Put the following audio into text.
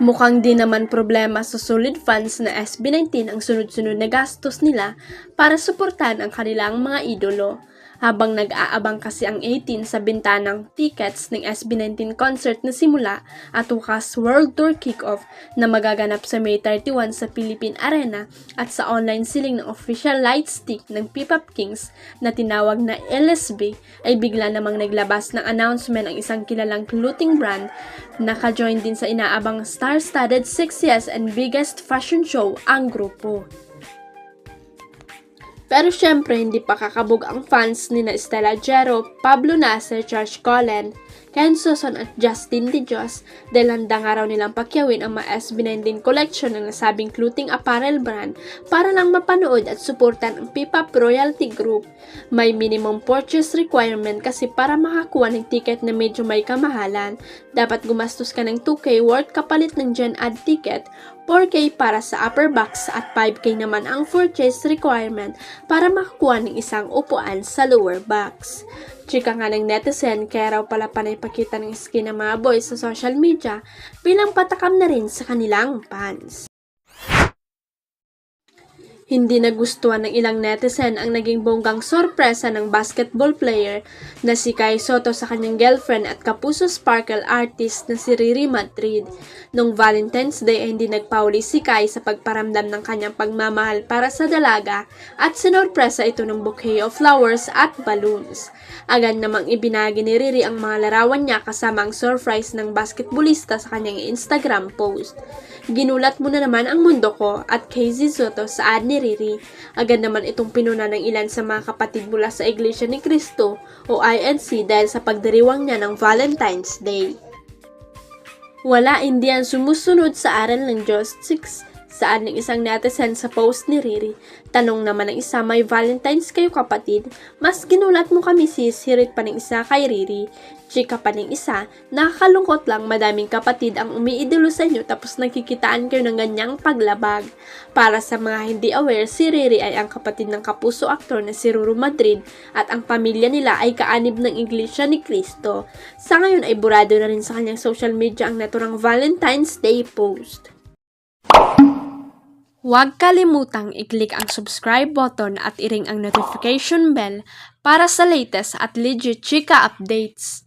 Mukhang di naman problema sa solid funds na SB19 ang sunod-sunod na gastos nila para suportahan ang kanilang mga idolo. Habang nag-aabang kasi ang 18 sa bintanang tickets ng SB19 concert na simula at wakas World Tour Kick-Off na magaganap sa May 31 sa Philippine Arena at sa online selling ng official light stick ng P-Pop Kings na tinawag na LSB ay bigla namang naglabas ng announcement ang isang kilalang clothing brand na ka-join din sa inaabang star-studded sexiest and biggest fashion show ang grupo. Pero syempre, hindi pa kakabog ang fans ni na Stella Jero, Pablo Nasser, Josh Cullen, Ken Suson at Justin De Dios dahil handa nga raw nilang pakyawin ang mga SB19 collection ng nasabing clothing apparel brand para lang mapanood at suportan ang P-Pop Royalty Group. May minimum purchase requirement kasi para makakuha ng ticket na medyo may kamahalan, dapat gumastos ka ng 2K worth kapalit ng Gen Ad ticket, 4K para sa upper box at 5K naman ang purchase requirement para makakuha ng isang upuan sa lower box. Chika nga ng netizen kaya raw pala panay pakita ng skin ng mga boys sa social media bilang patakam na rin sa kanilang fans. Hindi nagustuhan ng ilang netizen ang naging bonggang sorpresa ng basketball player na si Kai Soto sa kanyang girlfriend at kapuso sparkle artist na si Riri Madrid. Noong Valentine's Day ay hindi nagpauli si Kai sa pagparamdam ng kanyang pagmamahal para sa dalaga at sinorpresa ito ng bouquet of flowers at balloons. Agad namang ibinagi ni Riri ang mga larawan niya kasama ang surprise ng basketballista sa kanyang Instagram post. Ginulat mo na naman ang mundo ko at KZ Soto sa ad ni Riri. Agad naman itong pinuna ng ilan sa mga kapatid mula sa Iglesia ni Cristo o INC dahil sa pagdiriwang niya ng Valentine's Day. Wala hindi yan sumusunod sa aral ng Diyos 6 saan ng isang netizen sa post ni Riri. Tanong naman ng isa, may Valentine's kayo kapatid? Mas ginulat mo kami sis, hirit pa ng isa kay Riri. Chika pa ng isa, nakakalungkot lang madaming kapatid ang umiidolo sa inyo tapos nagkikitaan kayo ng ganyang paglabag. Para sa mga hindi aware, si Riri ay ang kapatid ng kapuso aktor na si Ruru Madrid at ang pamilya nila ay kaanib ng Iglesia ni Cristo. Sa ngayon ay burado na rin sa kanyang social media ang naturang Valentine's Day post. Huwag kalimutang i-click ang subscribe button at i-ring ang notification bell para sa latest at legit chika updates.